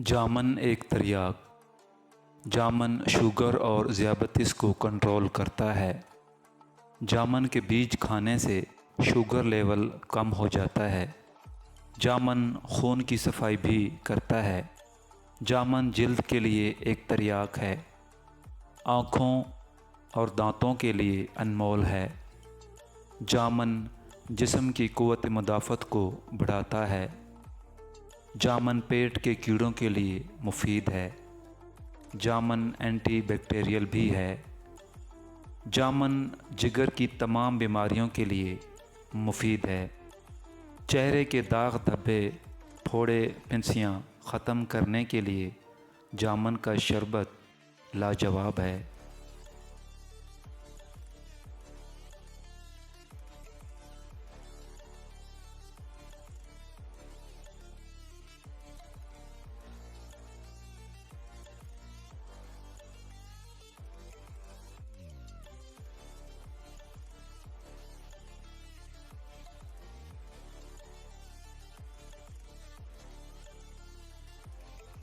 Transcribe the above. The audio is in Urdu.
جامن ایک تریاک۔ جامن شوگر اور ذیابیطس کو کنٹرول کرتا ہے۔ جامن کے بیج کھانے سے شوگر لیول کم ہو جاتا ہے۔ جامن خون کی صفائی بھی کرتا ہے۔ جامن جلد کے لیے ایک تریاک ہے۔ آنکھوں اور دانتوں کے لیے انمول ہے۔ جامن جسم کی قوت مدافعت کو بڑھاتا ہے۔ جامن پیٹ کے کیڑوں کے لیے مفید ہے۔ جامن اینٹی بیکٹیریل بھی ہے۔ جامن جگر کی تمام بیماریوں کے لیے مفید ہے۔ چہرے کے داغ دھبے، پھوڑے، پھنسیاں ختم کرنے کے لیے جامن کا شربت لاجواب ہے۔